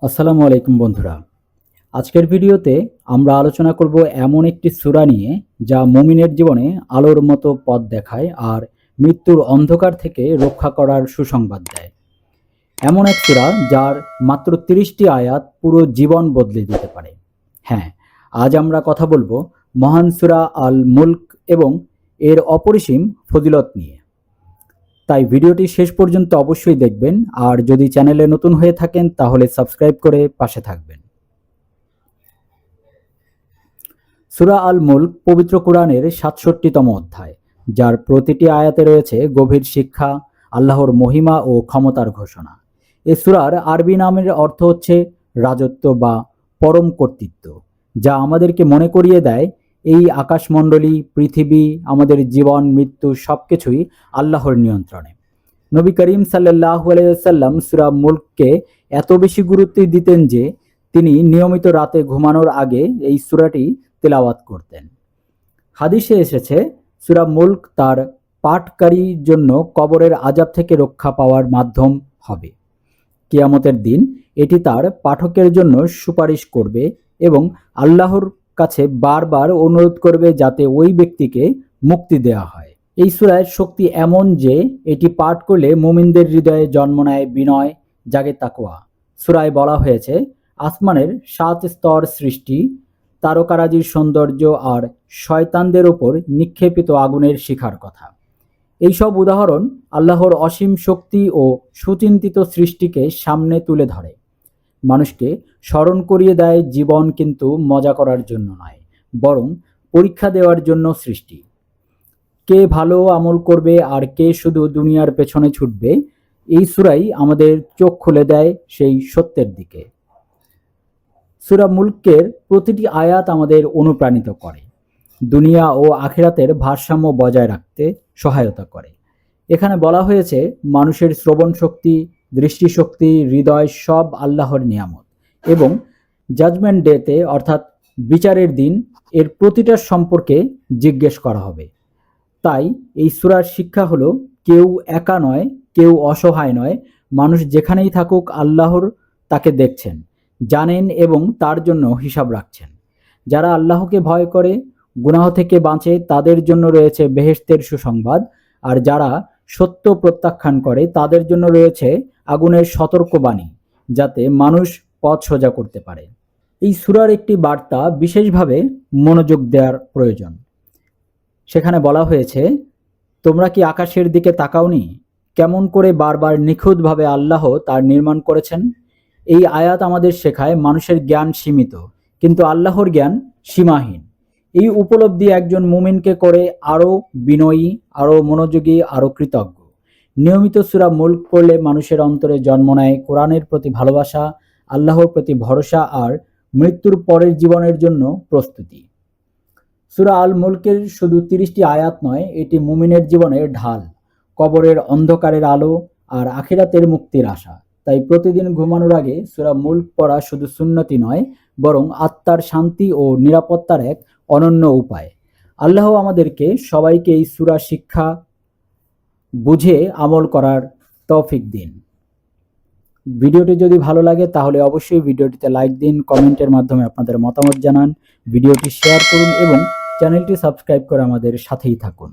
আসসালামু আলাইকুম বন্ধুরা। আজকের ভিডিওতে আমরা আলোচনা করব এমন একটি সূরা নিয়ে যা মুমিনের জীবনে আলোর মতো পথ দেখায় আর মৃত্যুর অন্ধকার থেকে রক্ষা করার সুসংবাদ দেয়। এমন এক সূরা যার মাত্র ৩০টি আয়াত পুরো জীবন বদলে দিতে পারে। হ্যাঁ, আজ আমরা কথা বলবো মহান সূরা আল মুলক এবং এর অপরিসীম ফজিলত নিয়ে। তাই ভিডিওটি শেষ পর্যন্ত অবশ্যই দেখবেন, আর যদি চ্যানেলে নতুন হয়ে থাকেন তাহলে সাবস্ক্রাইব করে পাশে থাকবেন। সূরা আল মুলক পবিত্র কোরআনের ৬৭তম অধ্যায়, যার প্রতিটি আয়াতে রয়েছে গভীর শিক্ষা, আল্লাহর মহিমা ও ক্ষমতার ঘোষণা। এ সূরার আরবি নামের অর্থ হচ্ছে রাজত্ব বা পরম কর্তৃত্ব, যা আমাদেরকে মনে করিয়ে দেয় এই আকাশমণ্ডলী, পৃথিবী, আমাদের জীবন মৃত্যু সবকিছুই আল্লাহর নিয়ন্ত্রণে। নবী করিম সাল্লাল্লাহু আলাইহি ওয়াসাল্লাম সূরা মুলককে এত বেশি গুরুত্ব দিতেন যে তিনি নিয়মিত রাতে ঘুমানোর আগে এই সূরাটি তেলাওয়াত করতেন। হাদিসে এসেছে সূরা মুলক তার পাঠকারীর জন্য কবরের আযাব থেকে রক্ষা পাওয়ার মাধ্যম হবে। কিয়ামতের দিন এটি তার পাঠকের জন্য সুপারিশ করবে এবং আল্লাহর কাছে বারবার অনুরোধ করবে যাতে ওই ব্যক্তিকে মুক্তি দেওয়া হয়। এই সূরার শক্তি এমন যে এটি পাঠ করলে মুমিনদের হৃদয়ে জন্ম নেয় বিনয়, জাগে তাকওয়া। সূরায় বলা হয়েছে আসমানের ৭ স্তর সৃষ্টি, তারকারাজির সৌন্দর্য আর শয়তানদের ওপর নিক্ষেপিত আগুনের শিখার কথা। এইসব উদাহরণ আল্লাহর অসীম শক্তি ও সুচিন্তিত সৃষ্টিকে সামনে তুলে ধরে। মানুষকে স্মরণ করিয়ে দেয় জীবন কিন্তু মজা করার জন্য নয়, বরং পরীক্ষা দেওয়ার জন্য সৃষ্টি। কে ভালো আমল করবে আর কে শুধু দুনিয়ার পেছনে ছুটবে, এই সূরাই আমাদের চোখ খুলে দেয় সেই সত্যের দিকে। সূরা মুলকের প্রতিটি আয়াত আমাদের অনুপ্রাণিত করে, দুনিয়া ও আখিরাতের ভারসাম্য বজায় রাখতে সহায়তা করে। এখানে বলা হয়েছে মানুষের শ্রবণ শক্তি, দৃষ্টিশক্তি, হৃদয় সব আল্লাহর নিয়ামত এবং জাজমেন্ট ডেতে অর্থাৎ বিচারের দিন এর প্রতিটার সম্পর্কে জিজ্ঞেস করা হবে। তাই এই সূরার শিক্ষা হলো কেউ একা নয়, কেউ অসহায় নয়। মানুষ যেখানেই থাকুক আল্লাহর তাকে দেখছেন, জানেন এবং তার জন্য হিসাব রাখছেন। যারা আল্লাহকে ভয় করে, গুনাহ থেকে বাঁচে, তাদের জন্য রয়েছে বেহেশতের সুসংবাদ, আর যারা সত্য প্রত্যাখ্যান করে তাদের জন্য রয়েছে আগুনের সতর্কবাণী, যাতে মানুষ পথ সোজা করতে পারে। এই সূরার একটি বার্তা বিশেষভাবে মনোযোগ দেওয়ার প্রয়োজন। সেখানে বলা হয়েছে, তোমরা কি আকাশের দিকে তাকাওনি? কেমন করে বারবার নিখুঁতভাবে আল্লাহ তার নির্মাণ করেছেন। এই আয়াত আমাদের শেখায় মানুষের জ্ঞান সীমিত, কিন্তু আল্লাহর জ্ঞান সীমাহীন। এই উপলব্ধি একজন মুমিনকে করে আরও বিনয়ী, আরও মনোযোগী, আরও কৃতজ্ঞ। নিয়মিত সূরা মুলক পড়লে মানুষের অন্তরে জন্ম নেয় কোরআনের প্রতি ভালোবাসা, আল্লাহর প্রতি ভরসা আর মৃত্যুর পরের জীবনের জন্য প্রস্তুতি। সূরা আল মুলকের শুধু ৩০টি আয়াত নয়, এটি মুমিনের জীবনের ঢাল, কবরের অন্ধকারের আলো আর আখিরাতের মুক্তির আশা। তাই প্রতিদিন ঘুমানোর আগে সূরা মুলক পড়া শুধু সুন্নতি নয়, বরং আত্মার শান্তি ও নিরাপত্তার এক অনন্য উপায়। আল্লাহ আমাদেরকে সবাইকে এই সূরা শিক্ষা বুঝে আমল করার তৌফিক দিন। ভিডিওটি যদি ভালো লাগে তাহলে অবশ্যই ভিডিওটিতে লাইক দিন, কমেন্টের মাধ্যমে আপনাদের মতামত জানান, ভিডিওটি শেয়ার করুন এবং চ্যানেলটি সাবস্ক্রাইব করে আমাদের সাথেই থাকুন।